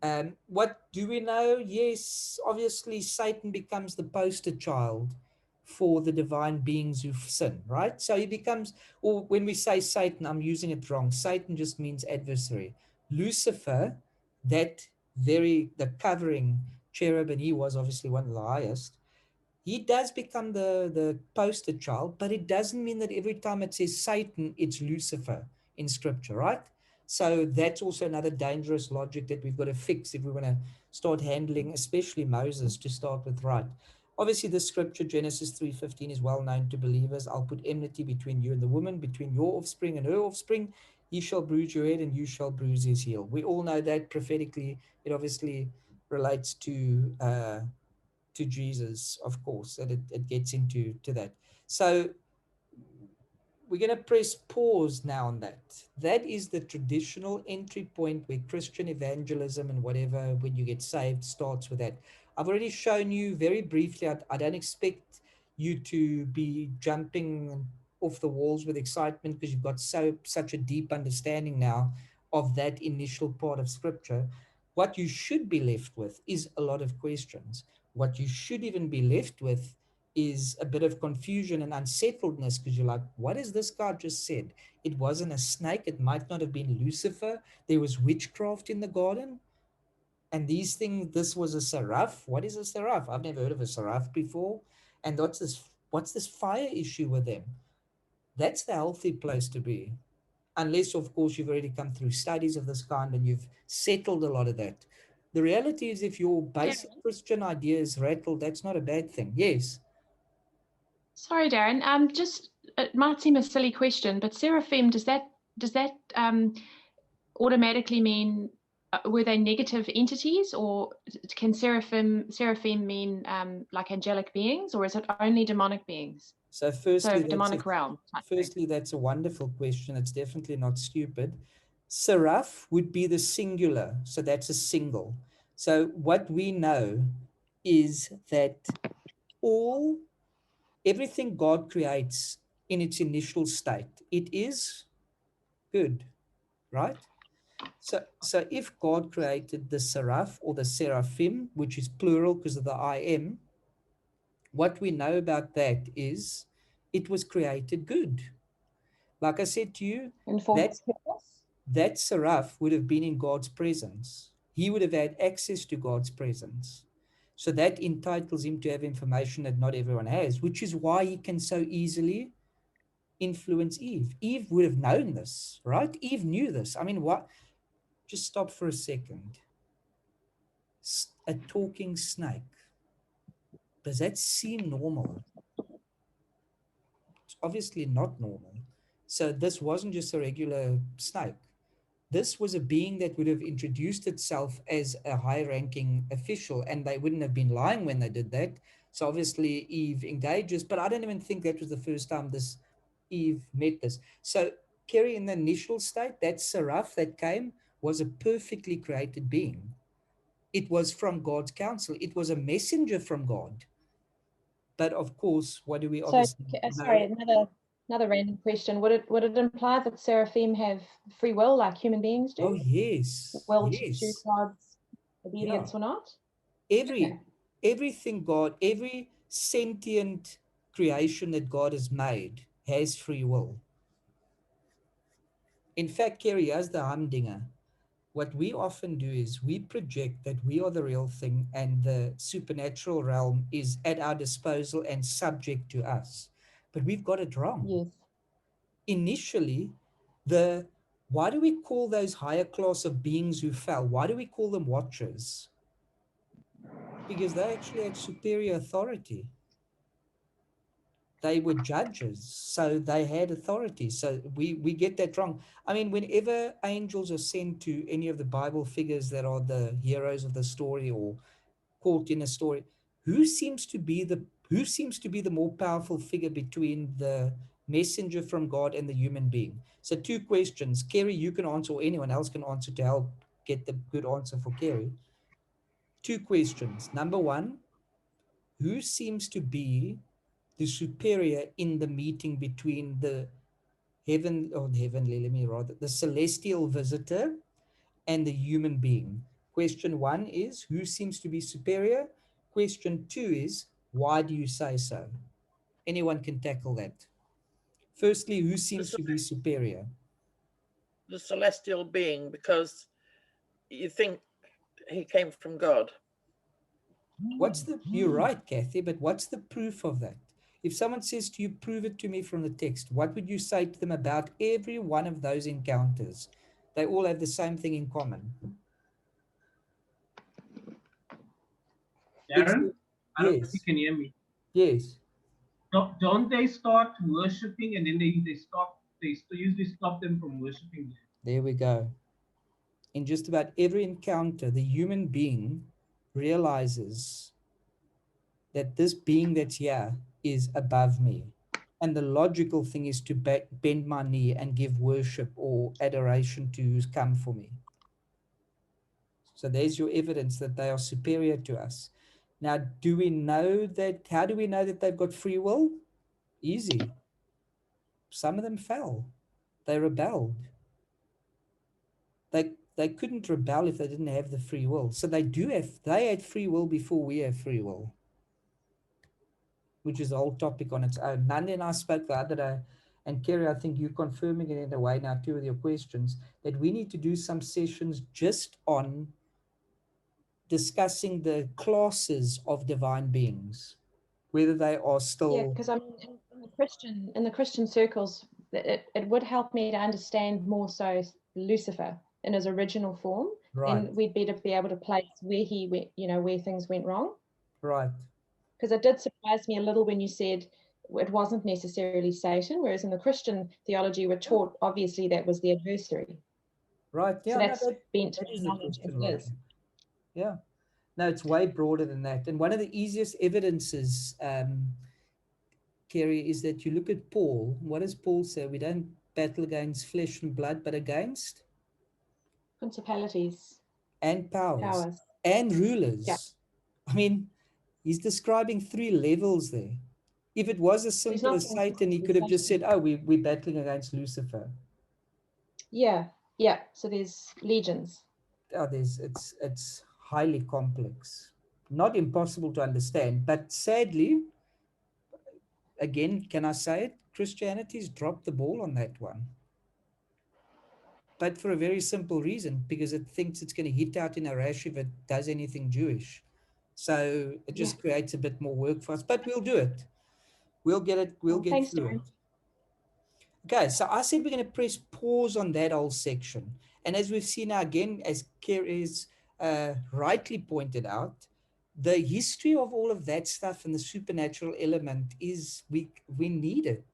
What do we know? Yes, obviously, Satan becomes the poster child for the divine beings who've sinned, right? So he becomes, or when we say Satan, I'm using it wrong. Satan just means adversary. Lucifer, that the covering cherub, and he was obviously one of the highest, he does become the poster child, but it doesn't mean that every time it says Satan, it's Lucifer in scripture, right? So that's also another dangerous logic that we've got to fix if we want to start handling, especially Moses, to start with, right? Obviously, the scripture, Genesis 3:15, is well known to believers. I'll put enmity between you and the woman, between your offspring and her offspring. He shall bruise your head and you shall bruise his heel. We all know that prophetically. It obviously relates to Jesus, of course, that it gets into to that. So we're going to press pause now on that. That is the traditional entry point where Christian evangelism and whatever, when you get saved, starts with that. I've already shown you very briefly. I don't expect you to be jumping off the walls with excitement because you've got such a deep understanding now of that initial part of scripture. What you should be left with is a lot of questions. What you should even be left with is a bit of confusion and unsettledness because you're like, what has this guy just said? It wasn't a snake. It might not have been Lucifer. There was witchcraft in the garden. And these things, this was a seraph. What is a seraph? I've never heard of a seraph before. And what's this fire issue with them? That's the healthy place to be. Unless, of course, you've already come through studies of this kind and you've settled a lot of that. The reality is, if your basic Darren. Christian idea is rattled, that's not a bad thing. Yes. Sorry, Darren. Just it might seem a silly question, but seraphim, does that automatically mean were they negative entities, or can seraphim mean like angelic beings, or is it only demonic beings? So So demonic realm type thing. firstly, that's a wonderful question. It's definitely not stupid. Seraph would be the singular, so that's a single. So what we know is that all everything God creates in its initial state, it is good, right? So if God created the seraph or the seraphim, which is plural because of the I am, what we know about that is it was created good. Like I said to you, And for that his purpose? that seraph would have been in God's presence. He would have had access to God's presence. So that entitles him to have information that not everyone has, which is why he can so easily influence Eve. Eve would have known this, right? Eve knew this. I mean, what? Just stop for a second. A talking snake. Does that seem normal? It's obviously not normal. So this wasn't just a regular snake. This was a being that would have introduced itself as a high ranking official, and they wouldn't have been lying when they did that. So obviously, Eve engages, but I don't even think that was the first time this Eve met this. So, Kerry, in the initial state, that seraph that came was a perfectly created being. It was from God's counsel, it was a messenger from God. But of course, what do we So, obviously sorry, know? another random question. Would it imply that seraphim have free will like human beings Oh, do? yes, Will to choose yes, God's yeah. obedience or not? every Okay. everything God, every sentient creation that God has made has free will. In fact, Kerry, as the humdinger, what we often do is we project that we are the real thing and the supernatural realm is at our disposal and subject to us. But we've got it wrong. Yes. Initially, the why do we call those higher class of beings who fell? Why do we call them watchers? Because they actually had superior authority. They were judges, so they had authority. So we get that wrong. I mean, whenever angels are sent to any of the Bible figures that are the heroes of the story or caught in a story, who seems to be the who seems to be the more powerful figure between the messenger from God and the human being? So two questions. Kerry, you can answer, or anyone else can answer to help get the good answer for Kerry. Two questions. Number one, who seems to be the superior in the meeting between the heavenly, let me rather, the celestial visitor and the human being? Question 1 is, who seems to be superior? Question 2 is, why do you say so? Anyone can tackle that. Firstly, who seems to be superior? The celestial being, because you think he came from God. You're right, Kathy, but what's the proof of that? If someone says to you, prove it to me from the text, what would you say to them about every one of those encounters? They all have the same thing in common. Darren, I don't know if you Yes, can hear me. yes. Don't they start worshiping and then they stop? They usually stop them from worshiping. There we go. In just about every encounter, the human being realizes that this being that's here is above me. And the logical thing is to bend my knee and give worship or adoration to who's come for me. So there's your evidence that they are superior to us. Now, do we know that? How do we know that they've got free will? Easy. Some of them fell. They rebelled. They couldn't rebel if they didn't have the free will. So they had free will before we have free will, which is a whole topic on its own. Nandi and I spoke the other day, and Kerry, I think you're confirming it in a way now too with your questions, that we need to do some sessions just on discussing the classes of divine beings, whether they are still because I mean, in the Christian circles, it would help me to understand more so Lucifer in his original form. right. Then we'd better be able to place where he went, where things went wrong. Right. Because it did surprise me a little when you said it wasn't necessarily Satan, whereas in the Christian theology we're taught obviously that was the adversary. Right. Yeah, So that's no, bent to that is my the knowledge Christian of way. his. Yeah. No, it's way broader than that. And one of the easiest evidences, Kerry, is that you look at Paul. What does Paul say? We don't battle against flesh and blood, but against Principalities, and powers powers. and rulers. Yeah. I mean, he's describing 3 levels there. If it was as So he's simple not as saying Satan, he could have just said, oh, we're battling against Lucifer. Yeah. So there's legions. Oh, it's highly complex. Not impossible to understand, but sadly, again, can I say it? Christianity's dropped the ball on that one. But for a very simple reason, because it thinks it's going to hit out in a rash if it does anything Jewish. So it just creates a bit more work for us, but we'll do it. We'll get it. We'll get Thanks, through Darren. it. Okay, so I said we're going to press pause on that whole section. And as we've seen now again, as Kerry is rightly pointed out, the history of all of that stuff and the supernatural element is we need it.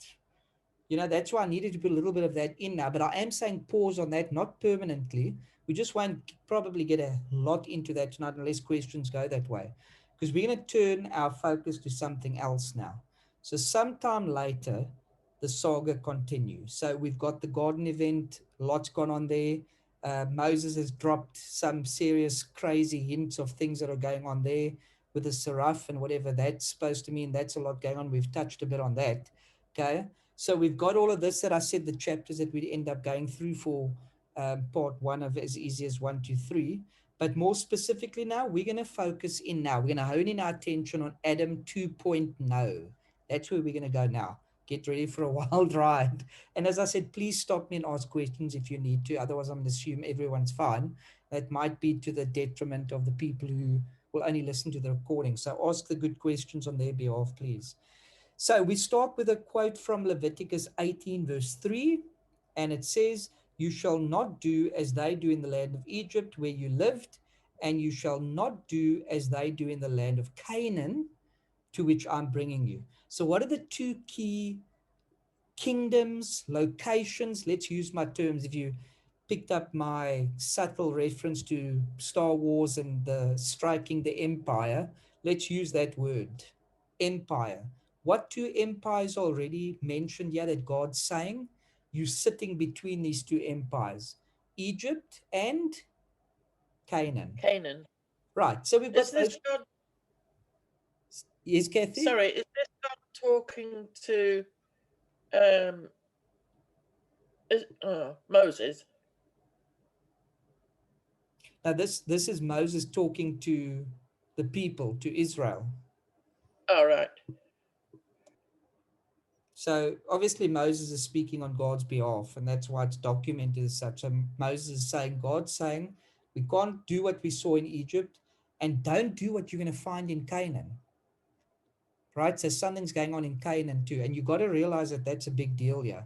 That's why I needed to put a little bit of that in now. But I am saying pause on that, not permanently. We just won't probably get a lot into that tonight unless questions go that way. Because we're going to turn our focus to something else now. So sometime later, the saga continues. So we've got the garden event, lots gone on there. Moses has dropped some serious, crazy hints of things that are going on there with the seraph and whatever that's supposed to mean. That's a lot going on. We've touched a bit on that. Okay. So we've got all of this that I said, the chapters that we end up going through for part 1 of as easy as 1 to 3. But more specifically now, we're going to focus in now. We're going to hone in our attention on Adam 2.0. That's where we're going to go now. Get ready for a wild ride. And as I said, please stop me and ask questions if you need to. Otherwise, I'm going to assume everyone's fine. That might be to the detriment of the people who will only listen to the recording. So ask the good questions on their behalf, please. So we start with a quote from Leviticus 18, verse 3, and it says, "You shall not do as they do in the land of Egypt where you lived, and you shall not do as they do in the land of Canaan, to which I'm bringing you." So what are the 2 key kingdoms, locations? Let's use my terms. If you picked up my subtle reference to Star Wars and the striking the empire, let's use that word, empire. What 2 empires already mentioned here that God's saying? You're sitting between these 2 empires, Egypt and Canaan. Canaan. Right. So we've got Is this God? Yes, Kathy? Sorry, is this God talking to Moses? Now this is Moses talking to the people, to Israel. All right. So obviously Moses is speaking on God's behalf, and that's why it's documented as such. So Moses is saying, God's saying, we can't do what we saw in Egypt, and don't do what you're going to find in Canaan. Right? So something's going on in Canaan too, and you got to realize that that's a big deal here.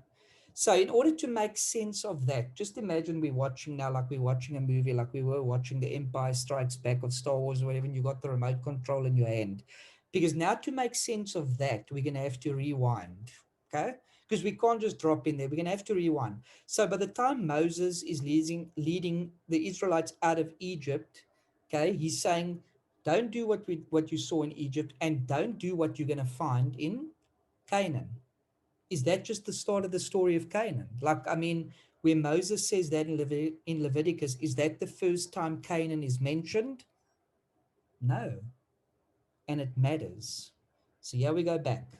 So in order to make sense of that, just imagine we're watching now, like we're watching a movie, like we were watching The Empire Strikes Back of Star Wars or whatever, and you got the remote control in your hand. Because now to make sense of that, we're going to have to rewind, okay? Because we can't just drop in there. We're going to have to rewind. So by the time Moses is leading the Israelites out of Egypt, okay, he's saying, don't do what you saw in Egypt, and don't do what you're going to find in Canaan. Is that just the start of the story of Canaan? Like, I mean, where Moses says that in Leviticus, is that the first time Canaan is mentioned? No. And it matters. So here we go back.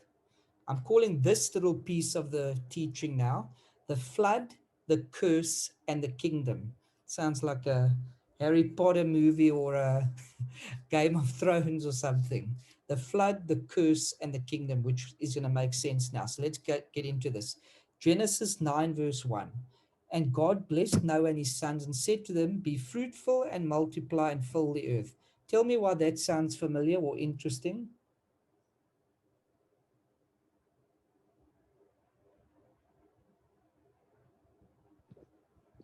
I'm calling this little piece of the teaching now the flood, the curse, and the kingdom. Sounds like a Harry Potter movie or a Game of Thrones or something. The flood, the curse, and the kingdom, which is going to make sense now. So let's get into this. Genesis 9, verse 1. And God blessed Noah and his sons and said to them, be fruitful and multiply and fill the earth. Tell me why that sounds familiar or interesting.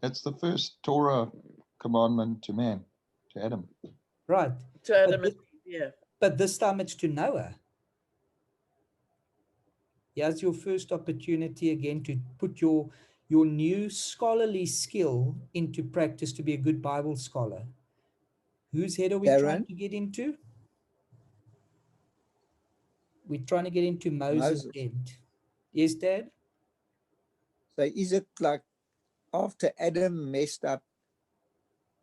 That's the first Torah commandment to man, to Adam. Right. To Adam, yeah. But this time it's to Noah. Here's your first opportunity again to put your new scholarly skill into practice to be a good Bible scholar. Whose head are we trying to get into? We're trying to get into Moses' head. Yes, Dad? So is it like after Adam messed up,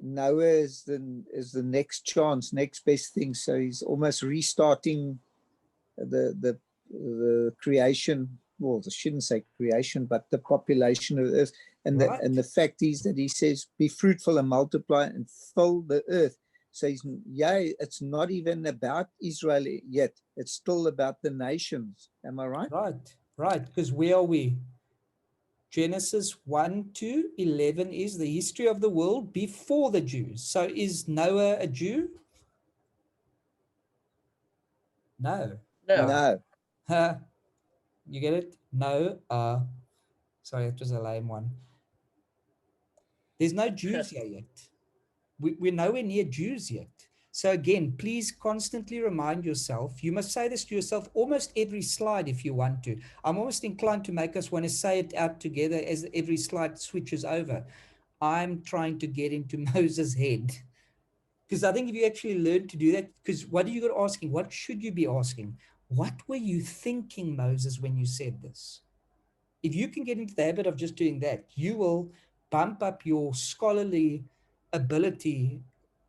Noah is the next chance, next best thing? So he's almost restarting the creation. Well, I shouldn't say creation, but the population of the earth. And the fact is that he says, be fruitful and multiply and fill the earth. So it's not even about Israel yet. It's still about the nations. Am I right? Right. Because where are we? Genesis 1 to 11 is the history of the world before the Jews. So is Noah a Jew? No. No. You get it? No. Sorry, it was a lame one. There's no Jews here yet. We're nowhere near Jews yet. So again, please constantly remind yourself, you must say this to yourself almost every slide if you want to. I'm almost inclined to make us want to say it out together as every slide switches over. I'm trying to get into Moses' head. Because I think if you actually learn to do that, because what are you asking? What should you be asking? What were you thinking, Moses, when you said this? If you can get into the habit of just doing that, you will bump up your scholarly ability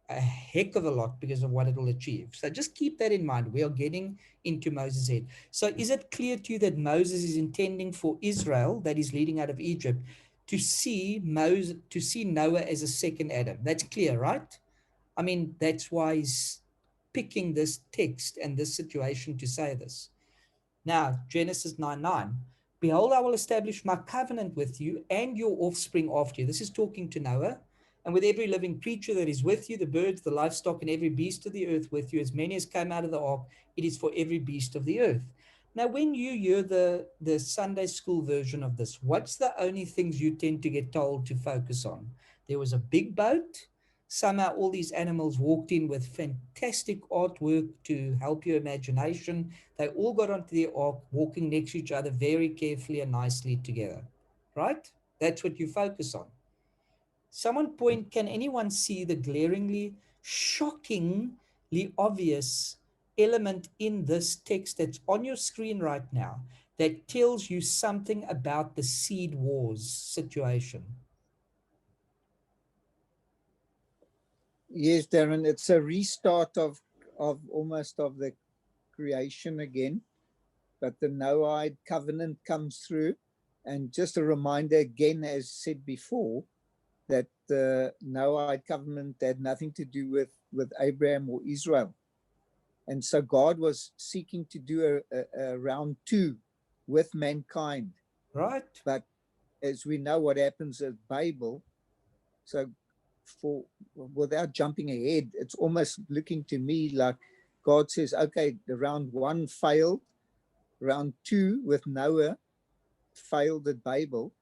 a heck of a lot because of what it will achieve. So just keep that in mind. We are getting into Moses' head. So is it clear to you that Moses is intending for Israel, that is leading out of Egypt, to see Noah as a second Adam? That's clear, right? I mean, that's why he's picking this text and this situation to say this. Now, Genesis 9:9. Behold, I will establish my covenant with you and your offspring after you. This is talking to Noah. And with every living creature that is with you, the birds, the livestock, and every beast of the earth with you, as many as came out of the ark, it is for every beast of the earth. Now, when you hear the Sunday school version of this, what's the only things you tend to get told to focus on? There was a big boat. Somehow all these animals walked in with fantastic artwork to help your imagination. They all got onto their ark, walking next to each other very carefully and nicely together, right? That's what you focus on. Can anyone see the glaringly, shockingly obvious element in this text that's on your screen right now that tells you something about the seed wars situation? Yes, Darren, it's a restart of almost of the creation again, but the Noahide covenant comes through. And just a reminder again, as said before, that the Noahide covenant had nothing to do with Abraham or Israel. And so God was seeking to do a round two with mankind. Right. But as we know what happens at Babel, so without jumping ahead, it's almost looking to me like God says, okay, the round one failed, round two with Noah failed at Babel.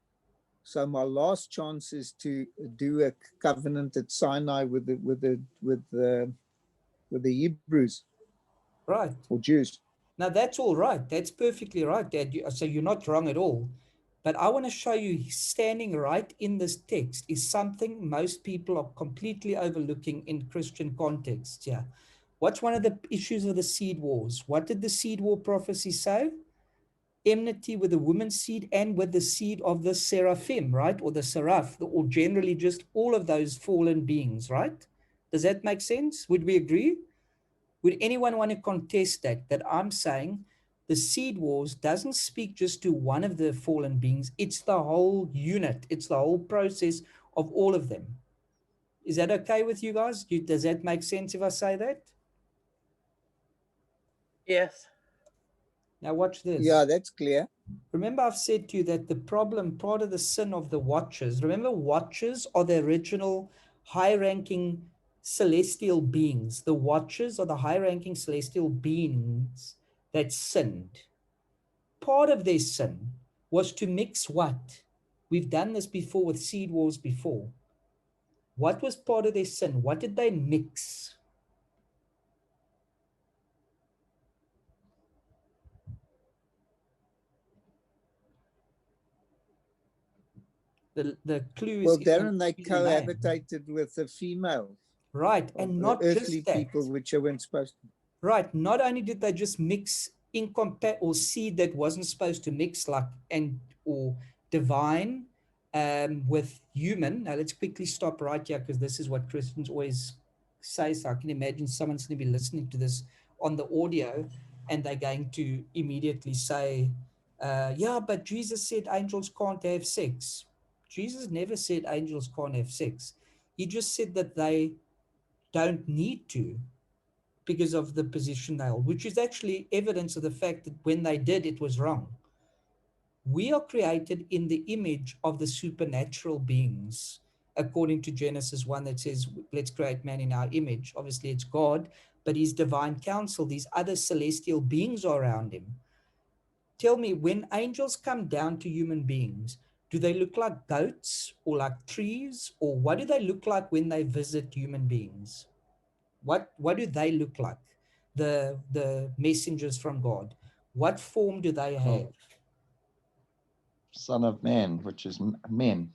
So my last chance is to do a covenant at Sinai with the Hebrews Right. or Jews. Now that's all right. That's perfectly right, Dad. So you're not wrong at all. But I want to show you standing right in this text is something most people are completely overlooking in Christian contexts. Yeah. What's one of the issues of the seed wars? What did the seed war prophecy say? Enmity with the woman's seed and with the seed of the seraphim, right? Or the seraph, or generally just all of those fallen beings, right? Does that make sense? Would we agree? Would anyone want to contest that I'm saying the seed wars doesn't speak just to one of the fallen beings, it's the whole unit, it's the whole process of all of them. Is that okay with you guys? Does that make sense if I say that? Yes. Now watch this. Yeah, that's clear. Remember I've said to you that the problem, part of the sin of the watchers, remember watchers are the original high-ranking celestial beings. The watchers are the high-ranking celestial beings that sinned. Part of their sin was to mix what? We've done this before with seed wars before. What was part of their sin? What did they mix? The clue Well, is in Darren, they the name. cohabitated with the female Right, of and the not earthly just that. people, which they weren't supposed to. Right. Not only did they just mix incompatible seed that wasn't supposed to mix, like or divine with human. Now let's quickly stop right here because this is what Christians always say. So I can imagine someone's going to be listening to this on the audio and they're going to immediately say, yeah, but Jesus said angels can't have sex. Jesus never said angels can't have sex. He just said that they don't need to, because of the position they hold, which is actually evidence of the fact that when they did, it was wrong. We are created in the image of the supernatural beings, according to Genesis 1 that says, let's create man in our image. Obviously, it's God, but his divine counsel, these other celestial beings are around him. Tell me, when angels come down to human beings, do they look like goats or like trees? Or what do they look like when they visit human beings? What do they look like? The messengers from God. What form do they have? Oh, Son of Man, which is men.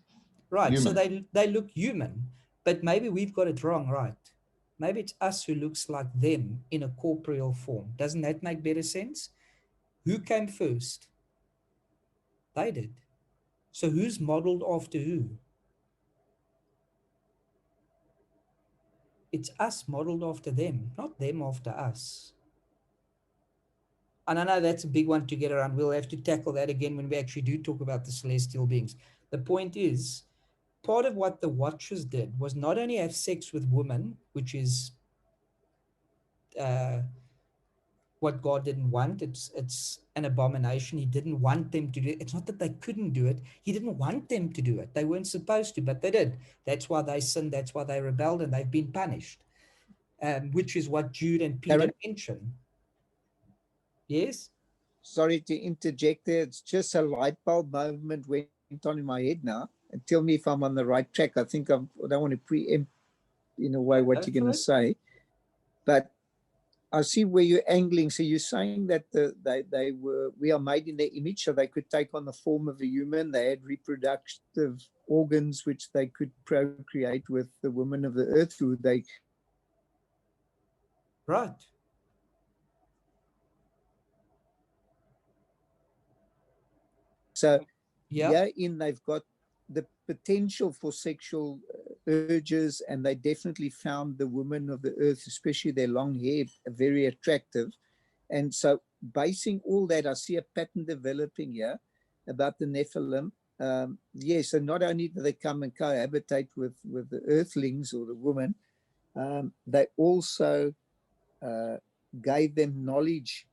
Right. Human. So they look human, but maybe we've got it wrong, right? Maybe it's us who looks like them in a corporeal form. Doesn't that make better sense? Who came first? They did. So who's modeled after who? It's us modeled after them, not them after us. And I know that's a big one to get around. We'll have to tackle that again when we actually do talk about the celestial beings. The point is, part of what the watchers did was not only have sex with women, which is what God didn't want. It's an abomination. He didn't want them to do it. It's not that they couldn't do it. He didn't want them to do it. They weren't supposed to, but they did. That's why they sinned. That's why they rebelled, and they've been punished, which is what Jude and Peter Aaron? mention. Yes? Sorry to interject there. It's just a light bulb moment went on in my head now. And tell me if I'm on the right track. I think I don't want to preempt in a way what Go you're going for to it. say. But I see where you're angling. So you're saying that we are made in their image, so they could take on the form of a human. They had reproductive organs which they could procreate with the women of the earth, who they. Right. So Yeah. they've got the potential for sexual urges, and they definitely found the women of the earth, especially their long hair, very attractive. And so basing all that, I see a pattern developing here about the Nephilim. yes, and not only do they come and cohabitate with the earthlings or the woman, they also gave them knowledge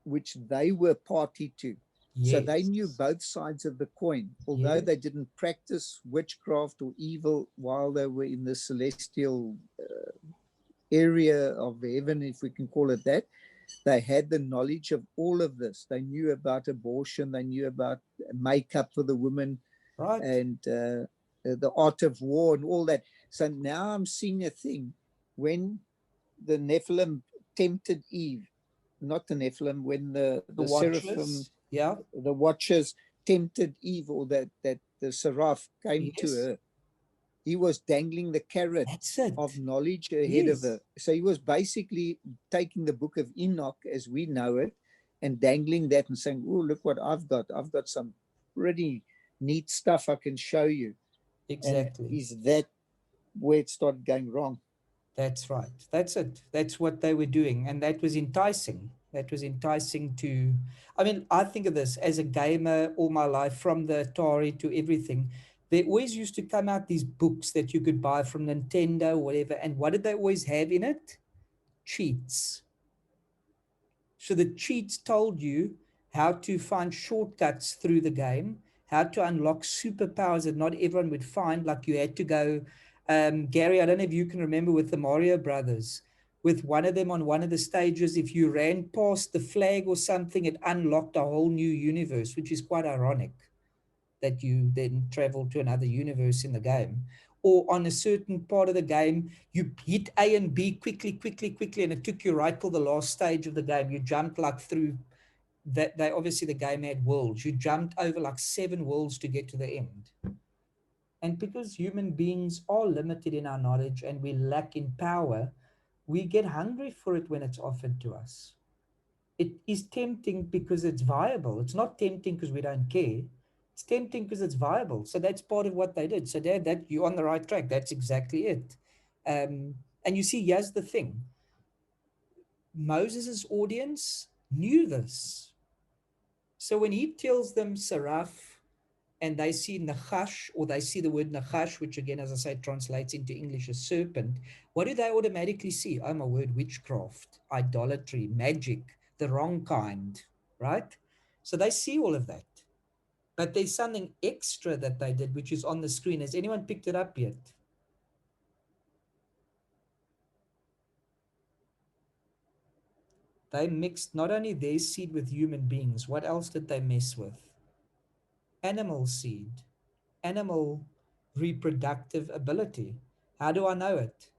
which they were party to. So they Yes. knew both sides of the coin, although Yes. they didn't practice witchcraft or evil while they were in the celestial area of heaven, if we can call it that. They had the knowledge of all of this. They knew about abortion, they knew about makeup for the women, Right. and the art of war and all that. So now I'm seeing a thing when the Nephilim tempted Eve, not the Nephilim, when the seraphim, Watchers. Yeah. the watchers tempted Eve, or that the seraph came to Yes. her. He was dangling the carrot That's it. of knowledge ahead of Yes. her. So he was basically taking the book of Enoch as we know it and dangling that and saying, oh, look what I've got. I've got some pretty neat stuff I can show you. Exactly. And is that where it started going wrong? That's right. That's it. That's what they were doing. And that was enticing. That was enticing to, I mean, I think of this as a gamer all my life, from the Atari to everything. There always used to come out these books that you could buy from Nintendo or whatever. And what did they always have in it? Cheats. So the cheats told you how to find shortcuts through the game, how to unlock superpowers that not everyone would find. Like you had to go, Gary, I don't know if you can remember with the Mario Brothers, with one of them on one of the stages, if you ran past the flag or something, it unlocked a whole new universe, which is quite ironic that you then travel to another universe in the game. Or on a certain part of the game, you hit A and B quickly, and it took you right till the last stage of the game. You jumped like through that. They obviously, the game had worlds. You jumped over like 7 worlds to get to the end. And because human beings are limited in our knowledge and we lack in power, we get hungry for it when it's offered to us. It is tempting because it's viable. It's not tempting because we don't care. It's tempting because it's viable. So that's part of what they did. So Dad, that you're on the right track. That's exactly it. And you see, here's the thing. Moses' audience knew this. So when he tells them seraph and they see nachash, or they see the word nachash, which again, as I say, translates into English as serpent, what do they automatically see? Oh, my word, witchcraft, idolatry, magic, the wrong kind, right? So they see all of that. But there's something extra that they did, which is on the screen. Has anyone picked it up yet? They mixed not only their seed with human beings, what else did they mess with? Animal seed, animal reproductive ability. How do I know it?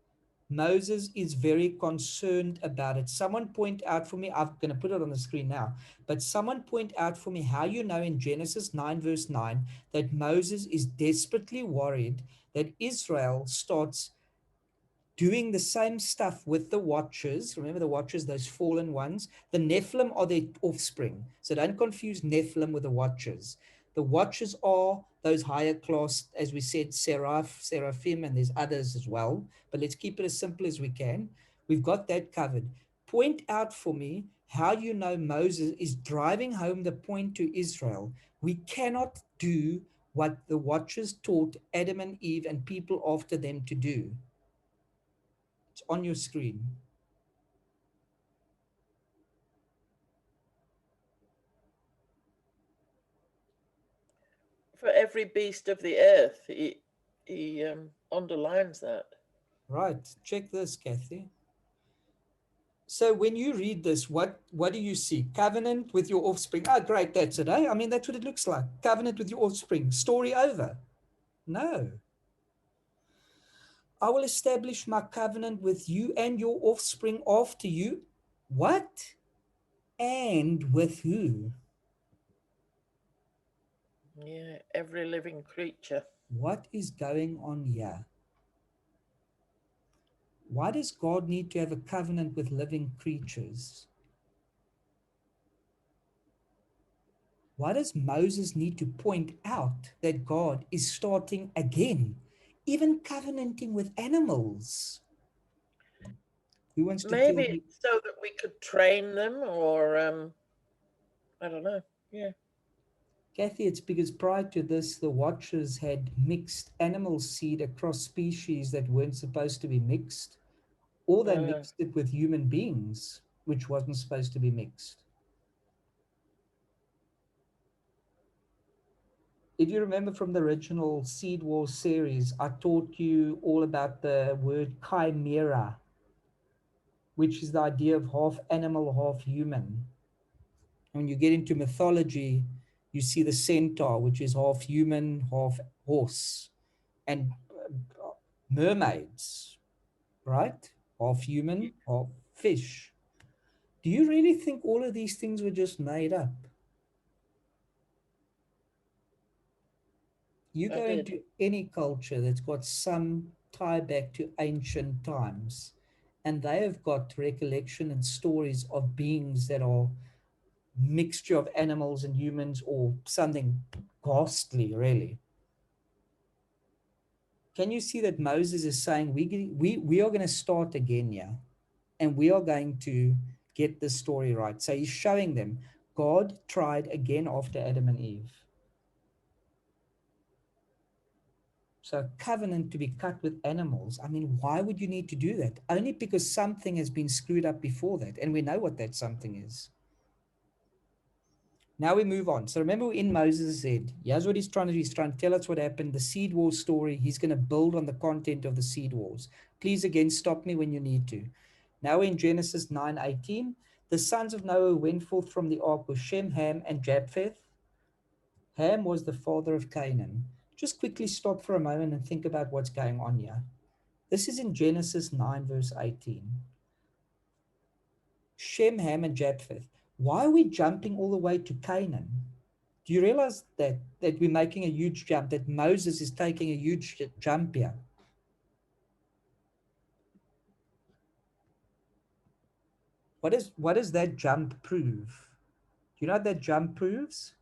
Moses is very concerned about it. Someone point out for me, I'm going to put it on the screen now, but someone point out for me how you know in Genesis 9 verse 9 that Moses is desperately worried that Israel starts doing the same stuff with the watchers. Remember the watchers, those fallen ones? The Nephilim are their offspring. So don't confuse Nephilim with the watchers. The watchers are those higher class, as we said, seraphim, and there's others as well. But let's keep it as simple as we can. We've got that covered. Point out for me how you know Moses is driving home the point to Israel. We cannot do what the watchers taught Adam and Eve and people after them to do. It's on your screen. For every beast of the earth, he underlines that. Right. Check this, Kathy. So when you read this, what do you see? Covenant with your offspring. Oh, great. That's it. Eh? I mean, that's what it looks like. Covenant with your offspring. Story over. No. I will establish my covenant with you and your offspring after you. What? And with who? Yeah, every living creature. What is going on here? Why does God need to have a covenant with living creatures? Why does Moses need to point out that God is starting again, even covenanting with animals? Who wants to tell Maybe me? it's so that we could train them, or I don't know. Yeah. Kathy, it's because prior to this, the Watchers had mixed animal seed across species that weren't supposed to be mixed, or they mixed it with human beings, which wasn't supposed to be mixed. If you remember from the original Seed Wars series, I taught you all about the word chimera, which is the idea of half animal, half human. When you get into mythology, you see the centaur, which is half human, half horse, and mermaids, right? Half human, half fish. Do you really think all of these things were just made up? You go into any culture that's got some tie back to ancient times, and they have got recollection and stories of beings that are mixture of animals and humans, or something ghastly, really. Can you see that Moses is saying we are going to start again here, and we are going to get this story right? So he's showing them God tried again after Adam and Eve. So covenant to be cut with animals. I mean, why would you need to do that? Only because something has been screwed up before that, and we know what that something is. Now we move on. So remember in Moses said, here's what he's trying to do. He's trying to tell us what happened, the seed wars story. He's going to build on the content of the seed wars. Please, again, stop me when you need to. Now in Genesis 9:18, the sons of Noah went forth from the ark were Shem, Ham, and Japheth. Ham was the father of Canaan. Just quickly stop for a moment and think about what's going on here. This is in Genesis 9, verse 18. Shem, Ham, and Japheth. Why are we jumping all the way to Canaan? Do you realize that we're making a huge jump, that Moses is taking a huge jump here? What does that jump prove? Do you know what that jump proves?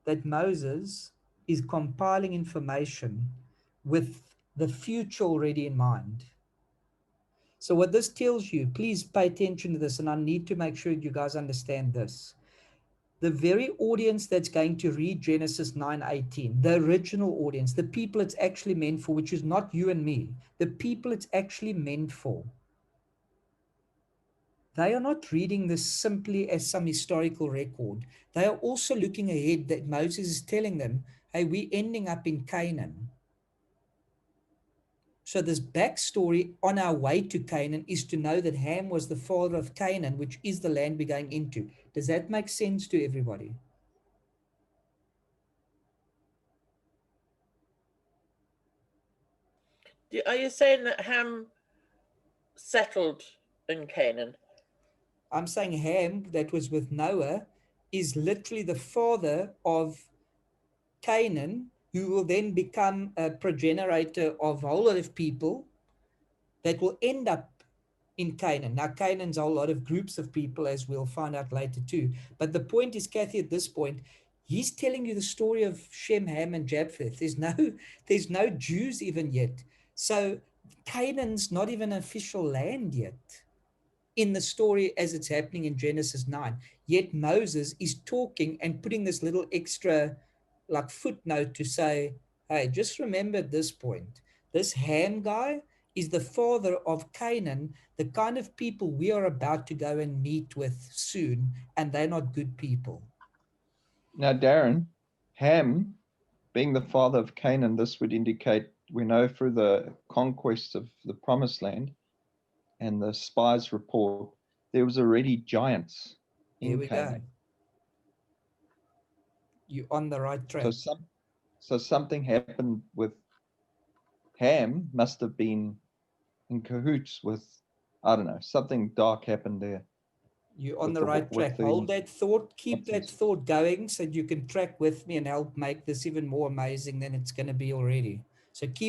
That Moses is compiling information with the future already in mind. So what this tells you, please pay attention to this, and I need to make sure you guys understand this. The very audience that's going to read Genesis 9:18, the original audience, the people it's actually meant for, which is not you and me, the people it's actually meant for, they are not reading this simply as some historical record. They are also looking ahead, that Moses is telling them, hey, we're ending up in Canaan. So this backstory on our way to Canaan is to know that Ham was the father of Canaan, which is the land we're going into. Does that make sense to everybody? Are you saying that Ham settled in Canaan? I'm saying Ham, that was with Noah, is literally the father of Canaan, who will then become a progenitor of a whole lot of people that will end up in Canaan. Now, Canaan's a whole lot of groups of people, as we'll find out later too. But the point is, Kathy, at this point, he's telling you the story of Shem, Ham, and Japheth. There's no Jews even yet. So Canaan's not even an official land yet in the story as it's happening in Genesis 9. Yet Moses is talking and putting this little extra like footnote to say, hey, just remember at this point, this Ham guy is the father of Canaan, the kind of people we are about to go and meet with soon, and they're not good people. Now, Darren, Ham being the father of Canaan, this would indicate, we know through the conquest of the promised land and the spies report, there was already giants in Here we Canaan. go. You're on the right track. So something happened with Ham, must have been in cahoots with, I don't know, something dark happened there. You're on the right track. Hold that thought, keep that thought going so you can track with me and help make this even more amazing than it's going to be already. So keep